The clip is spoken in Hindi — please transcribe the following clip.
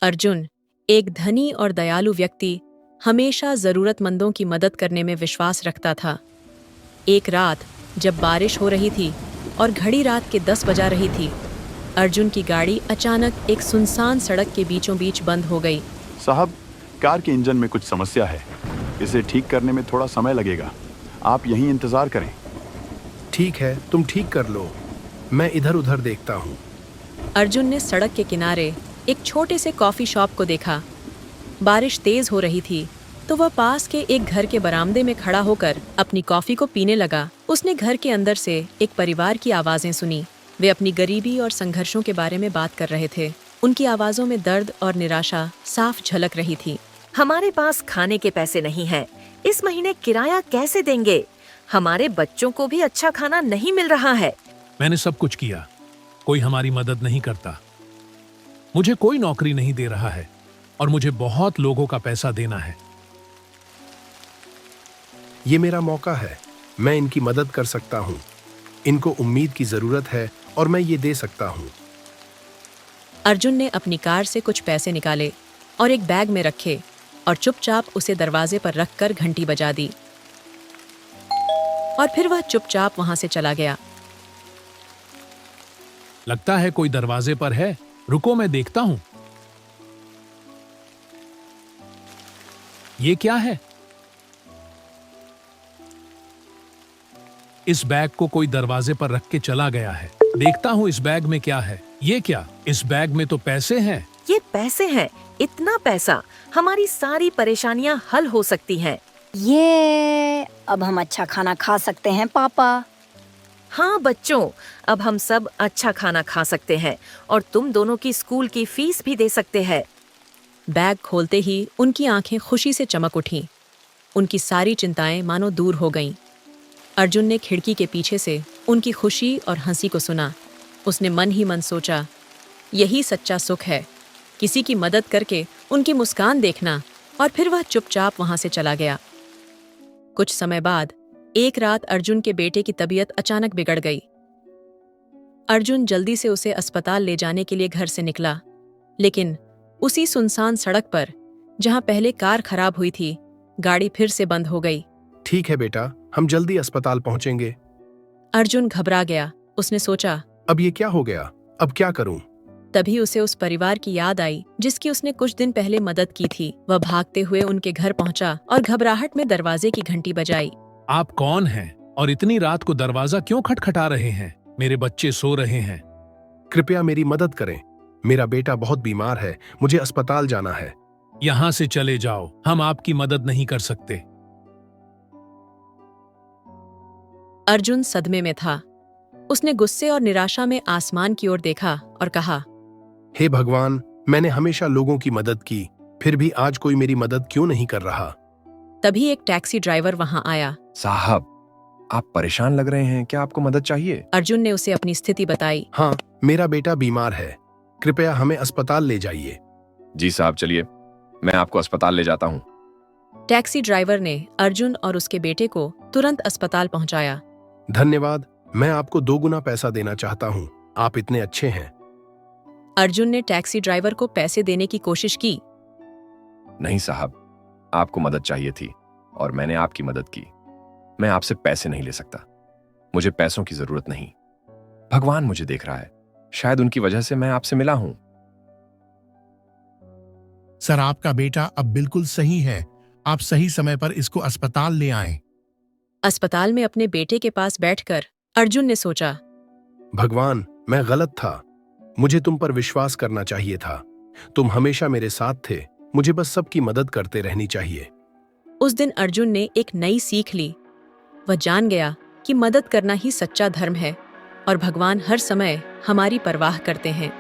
अर्जुन, एक धनी और दयालु व्यक्ति, हमेशा जरूरतमंदों की मदद करने में विश्वास रखता था। एक रात जब बारिश हो रही थी और घड़ी रात के 10 बजा रही थी, अर्जुन की गाड़ी अचानक एक सुनसान सड़क के बीचों बीच बंद हो गई। साहब, कार के इंजन में कुछ समस्या है। इसे ठीक करने में थोड़ा समय लगेगा। आप यहीं इंतजार करें। ठीक है, तुम ठीक कर लो, मैं इधर उधर देखता हूँ। अर्जुन ने सड़क के किनारे एक छोटे से कॉफी शॉप को देखा। बारिश तेज हो रही थी तो वह पास के एक घर के बरामदे में खड़ा होकर अपनी कॉफी को पीने लगा। उसने घर के अंदर से एक परिवार की आवाजें सुनी। वे अपनी गरीबी और संघर्षों के बारे में बात कर रहे थे। उनकी आवाजों में दर्द और निराशा साफ झलक रही थी। हमारे पास खाने के पैसे नहीं हैं। इस महीने किराया कैसे देंगे? हमारे बच्चों को भी अच्छा खाना नहीं मिल रहा है। मैंने सब कुछ किया, कोई हमारी मदद नहीं करता। मुझे कोई नौकरी नहीं दे रहा है और मुझे बहुत लोगों का पैसा देना है। ये मेरा मौका है, मैं इनकी मदद कर सकता हूँ। इनको उम्मीद की जरूरत है और मैं ये दे सकता हूँ। अर्जुन ने अपनी कार से कुछ पैसे निकाले और एक बैग में रखे और चुपचाप उसे दरवाजे पर रखकर घंटी बजा दी और फिर वह चुपचाप वहां से चला गया। लगता है कोई दरवाजे पर है, रुको मैं देखता हूं। ये क्या है? इस बैग को कोई दरवाजे पर रख के चला गया है। देखता हूं इस बैग में क्या है। ये क्या? इस बैग में तो पैसे हैं। ये पैसे हैं, इतना पैसा, हमारी सारी परेशानियां हल हो सकती हैं। ये अब हम अच्छा खाना खा सकते हैं पापा। हाँ बच्चों, अब हम सब अच्छा खाना खा सकते हैं और तुम दोनों की स्कूल की फीस भी दे सकते हैं। बैग खोलते ही उनकी आंखें खुशी से चमक उठीं। उनकी सारी चिंताएं मानो दूर हो गईं। अर्जुन ने खिड़की के पीछे से उनकी खुशी और हंसी को सुना। उसने मन ही मन सोचा, यही सच्चा सुख है, किसी की मदद करके उनकी मुस्कान देखना। और फिर वह चुपचाप वहां से चला गया। कुछ समय बाद एक रात अर्जुन के बेटे की तबीयत अचानक बिगड़ गई। अर्जुन जल्दी से उसे अस्पताल ले जाने के लिए घर से निकला, लेकिन उसी सुनसान सड़क पर जहां पहले कार खराब हुई थी, गाड़ी फिर से बंद हो गई। ठीक है बेटा, हम जल्दी अस्पताल पहुंचेंगे। अर्जुन घबरा गया। उसने सोचा, अब ये क्या हो गया, अब क्या करूं? तभी उसे उस परिवार की याद आई जिसकी उसने कुछ दिन पहले मदद की थी। वह भागते हुए उनके घर पहुंचा और घबराहट में दरवाजे की घंटी बजाई। आप कौन हैं और इतनी रात को दरवाजा क्यों खटखटा रहे हैं? मेरे बच्चे सो रहे हैं। कृपया मेरी मदद करें, मेरा बेटा बहुत बीमार है, मुझे अस्पताल जाना है। यहां से चले जाओ, हम आपकी मदद नहीं कर सकते। अर्जुन सदमे में था। उसने गुस्से और निराशा में आसमान की ओर देखा और कहा, हे भगवान, मैंने हमेशा लोगों की मदद की, फिर भी आज कोई मेरी मदद क्यों नहीं कर रहा? तभी एक टैक्सी ड्राइवर वहां आया। साहब, आप परेशान लग रहे हैं, क्या आपको मदद चाहिए? अर्जुन ने उसे अपनी स्थिति बताई। हाँ, मेरा बेटा बीमार है, कृपया हमें अस्पताल ले जाइए। जी साहब, चलिए मैं आपको अस्पताल ले जाता हूँ। टैक्सी ड्राइवर ने अर्जुन और उसके बेटे को तुरंत अस्पताल पहुंचाया। धन्यवाद, मैं आपको 2 गुना पैसा देना चाहता हूँ, आप इतने अच्छे हैं। अर्जुन ने टैक्सी ड्राइवर को पैसे देने की कोशिश की। नहीं साहब, आपको मदद चाहिए थी और मैंने आपकी मदद की। मैं आपसे पैसे नहीं ले सकता, मुझे पैसों की जरूरत नहीं। भगवान मुझे देख रहा है, शायद उनकी वजह से मैं आपसे मिला हूं। सर, आपका बेटा अब बिल्कुल सही है, आप सही समय पर इसको अस्पताल ले आएं। अस्पताल में अपने बेटे के पास बैठकर अर्जुन ने सोचा, भगवान, मैं गलत था, मुझे तुम पर विश्वास करना चाहिए था। तुम हमेशा मेरे साथ थे, मुझे बस सबकी मदद करते रहनी चाहिए। उस दिन अर्जुन ने एक नई सीख ली। वह जान गया कि मदद करना ही सच्चा धर्म है और भगवान हर समय हमारी परवाह करते हैं।